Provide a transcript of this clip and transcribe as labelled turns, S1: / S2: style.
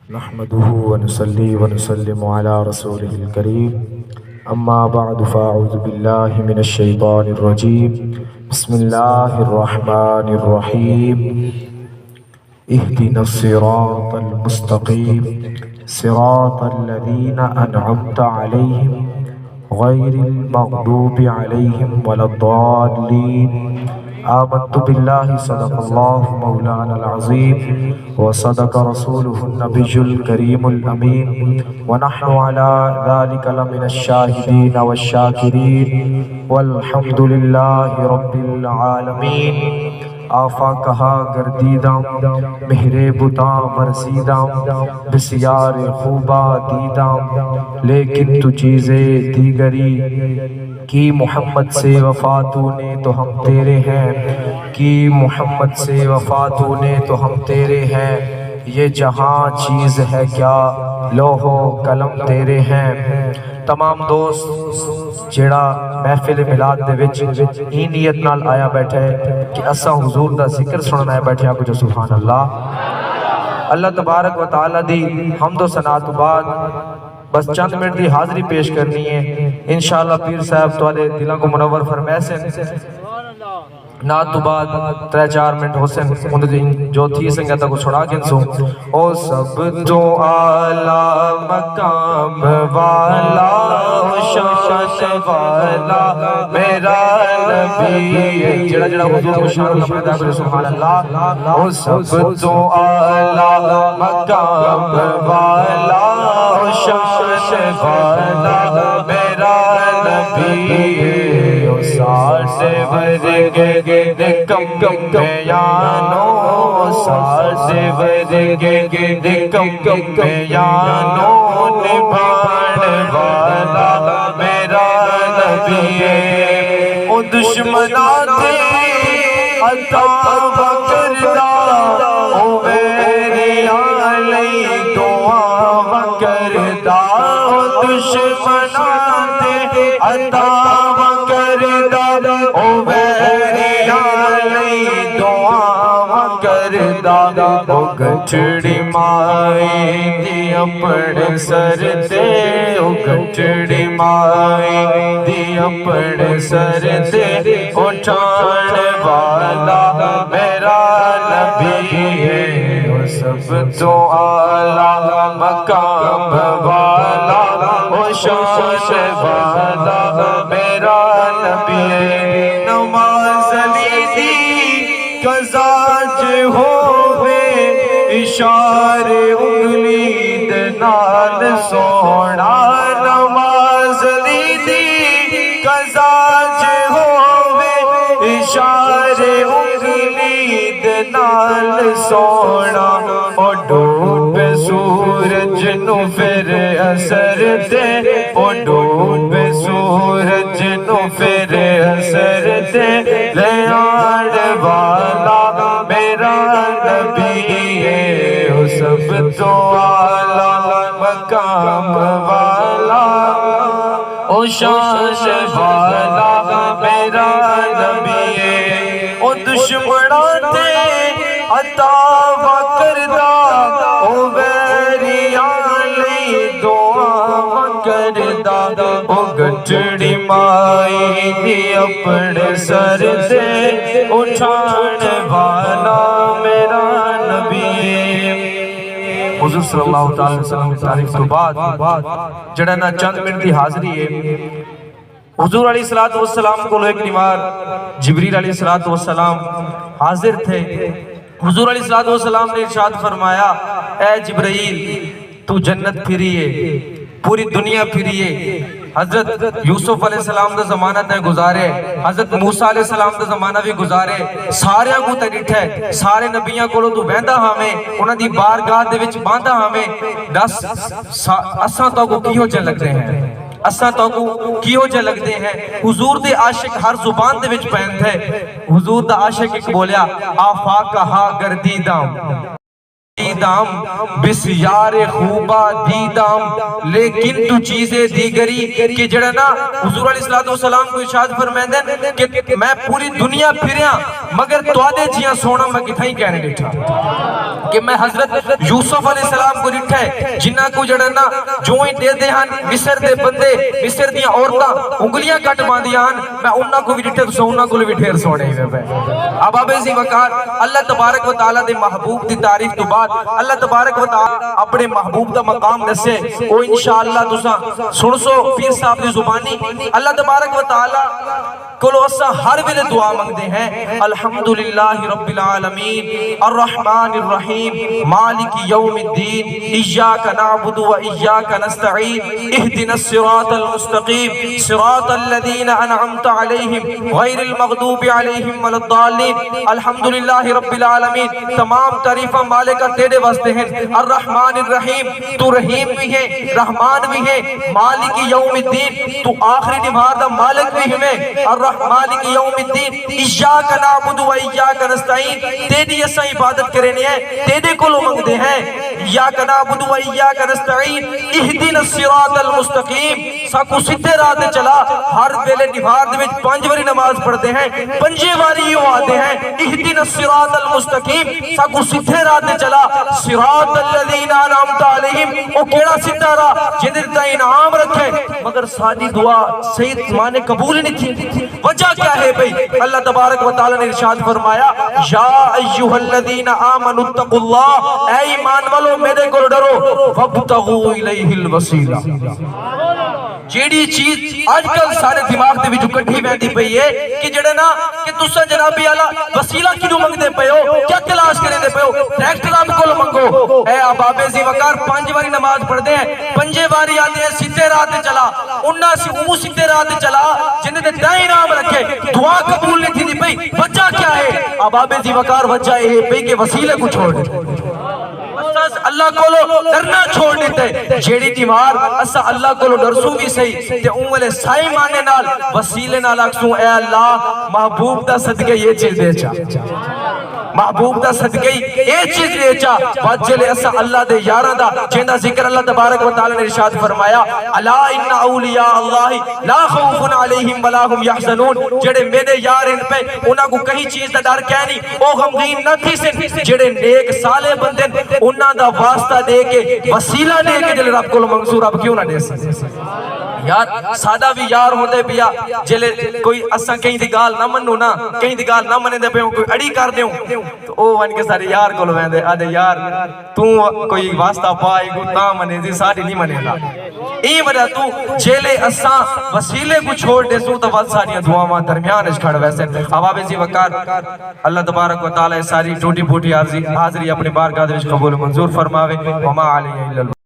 S1: نحمده ونصلي ونسلم على رسوله الكريم أما بعد فأعوذ بالله من الشيطان الرجيم بسم الله الرحمن الرحيم اهدنا الصراط المستقيم صراط الذين أنعمت عليهم غير المغضوب عليهم ولا الضالين آمنت بالله صدق الله مولانا العظيم وصدق رسوله النبي الكريم الأمين ونحن على ذلك لمن الشاهدين والشاكرين والحمد لله رب العالمين آفا کہا گردیدم مہر بتاں ورزیدم بسیار خوبا دیدم لیکن تو چیزیں دیگری کی محمد سے وفا تو نے تو ہم تیرے ہیں کی محمد سے وفا تو نے تو ہم تیرے ہیں یہ جہاں چیز ہے کیا لوح و قلم تیرے ہیں تمام دوست جڑا محفل میلاد دے وچ این نیت نال آیا بیٹھے کہ اساں حضور دا ذکر سننا ہے بیٹھے آپ کو جو سبحان اللہ اللہ تبارک و تعالی دی حمد و ثنا تو بعد بس چند منٹ دی حاضری پیش کرنی ہے انشاءاللہ پیر صاحب توالے دلوں کو منور فرمائے سے نات تو بعد 3-4 منٹ حسن انہیں جو تھی سنگتا کو چھوڑا گن سو او سب تو آلہ مقام والا شان والا میرا نبی جڑا جڑا حضور کو شان پیدا کرے سبحان اللہ او سب تو آلہ مقام والا شان والا میرا نبی ساٹھ ورگے کم بیانو ساٹھ ورگے کم بیانو نبھان والا میرا نبی او دشمناں تھے عطا کردہ او ویریاں لئی دعا کردہ او دشمناں تھے عطا او ویریاں لئی دعا کردہ او گٹھڑی مائی دی اپنے سر تے او گٹھڑی مائی دی اپنے سر تے اٹھان والا میرا نبی ہے او سب تو اعلیٰ مقام والا او شان والا میرا نبی ہے نماز علی دی قضا جے ہووے اشارے انگلی دنال سونا نماز علی دی قضا جے ہووے اشارے انگلی دنال سونا او ڈوب سورج نو پھر اثر دے او ڈوب سورج نو پھر اثر دے لے آڑ والا میرا نبی ہے او سب تو اعلیٰ مقام والا او شان والا میرا نبی ہے او دشمناں تے عطا کردہ او ویریاں لئی دعا کردہ او گٹھڑی مائی دی اپنے سر سے اٹھان والا میرا نبی حضور صلی اللہ علیہ وسلم کی تعریف تو بعد جڑا نا چند منٹ دی حاضری ہے حضور علیہ السلام کو ایک نیوار جبریل علیہ السلام حاضر تھے حضور علیہ السلام نے ارشاد فرمایا اے جبرائیل تو جنت پھریے پوری دنیا پھریے حضرت یوسف علیہ السلام دا زمانہ تے گزارے حضرت موسیٰ علیہ السلام دا زمانہ بھی گزارے سارے کو تے ڈٹھے سارے نبیاں کولوں تو بہندا ہمیں انہاں دی بارگاہ دے وچ باندا ہمیں دس اساں تو کو کیوں چ لگدے ہیں اساں تو کو کیوں چ لگدے ہیں حضور دے عاشق ہر زبان دے وچ پہن تھے حضور دا عاشق ایک بولیا آفاق ہا گردیدم رسیدام بسیار خوبا دیدام لیکن تو چیزیں دیگری کہ جڑا نا حضور علیہ السلام کو ارشاد فرمائندے کہ میں پوری دنیا پھریاں مگر توادے جیاں سونا میں کتھائی کہنے ڈٹھا کہ میں حضرت یوسف علیہ السلام کو ڈٹھا ہے جنہ کو جڑا نا جو ہی دے دے ہن مصر دے بندے مصر دیاں عورتاں انگلیاں کٹ باندیاں ہن میں انہاں کو بھی ڈٹھے تو انہاں کو بھی ڈھیر سونے ہوئے پہ اب عزیز وقار اللہ تبارک و تعالیٰ دے محبوب دی تعریف تو بعد اللہ تبارک و تعالیٰ اپنے محبوب دا مقام دسے او انشاءاللہ تساں سن سو پیر صاحب دی زبانی اللہ تبارک و تعالیٰ کلو اسا ہر ویلے دعا مانگتے ہیں الحمدللہ رب العالمین الرحمن الرحیم مالک یوم الدین ایاک نعبد و ایاک نستعین اہدنا الصراط المستقیم صراط الذین انعمت علیہم غیر المغضوب علیہم ولا الضالین الحمدللہ رب العالمین تمام تعریفہ مالکہ تیرے واسطے ہیں الرحمن الرحیم تو رحیم بھی ہے رحمان بھی ہے مالک یوم الدین تو آخری نبھار دا مالک بھی ہمیں مالک یوم الدین ایاک نعبد و ایاک نستعین تیری اسا عبادت کرنے ہیں تیرے کو لو مانگتے ہیں ایاک نعبد و ایاک نستعین اہدنا الصراط المستقیم ساکو سدھے راہ تے چلا ہر ویلے نبھار دے وچ 5 واری نماز پڑھتے ہیں 5 واری یوں آتے ہیں اہدنا الصراط المستقیم ساکو سدھے راہ تے چلا صراط الذین انعمت علیہم او کیڑا سدھا راہ جن تے انعام رکھے مگر ساری دعا صحیح معنی قبول نہیں تھی وجہ کیا ہے بھئی اللہ تبارک و تعالی نے ارشاد فرمایا یا ایھا الذین آمنوا اتقوا اللہ اے ایمان والو میرے کو ڈرو وابتغوا الیہ الوسیلہ جیڑی چیز آج کل سارے دماغ دے وچ اکٹھی ویندی پئی ہے کہ جڑے نا کہ تساں جنابی اعلی وسیلہ کیوں منگدے پئے ہو کیا تلاش کرندے پئے ہو ڈائریکٹ رب کول منگو اے احباب ذی وقار 5 واری نماز پڑھدے ہیں 5 واری آندے ہیں سیدھے راہ تے چلا انہاں سی او سیدھے راہ تے چلا جن دے دائیں نام رکھے دعا قبول نہیں تھی پئی وجہ کیا ہے احباب ذی وقار وجہ یہ پئی کہ وسیلے کو چھوڑ دے اللہ کو ڈرنا چھوڑ دیتے جیڑی دیوار اسا اللہ کو ڈرسو بھی صحیح تے اونلے سائی مانے نال وسیلے نال اکسوں اے اللہ محبوب دا صدقے یہ چیز دے چا محبوب دا صدقے یہ چیز دے چا واجلے اسا اللہ دے یاران دا جیندہ ذکر اللہ تبارک و تعالی نے ارشاد فرمایا الا ان اولیاء اللہ لا خوف علیہم ولا هم یحزنون جڑے میرے یار ان پہ انہاں کو کہیں چیز دا ڈر کیا نہیں او غمگین نہ تھی سن جڑے نیک صالح بندے انہاں دا واسطہ دے کے وسیلہ دے کے جلے رب کو منصور اب کیوں نہ دے سکتے یار سادہ بھی یار ہوندے پیا جلے کوئی اساں کہیں دی گال نہ منو نا کہیں دی گال نہ منے دے پہ کوئی اڑی کر دیوں تو او ون کے سارے یار کول ویندے آدے یار تو کوئی واسطہ پائے کو تا منے دی ساری نہیں منے گا ای وجہ تو جلے اساں وسیلے کو چھوڑ دے سو تو ول ساری دعاواں درمیان اچ کھڑ ویسے احباب ذی وقار اللہ تبارک و تعالی ساری ٹوٹی پھوٹی حاضری اپنی بارگاہ وچ قبول منظور فرماوے وما علیہ الا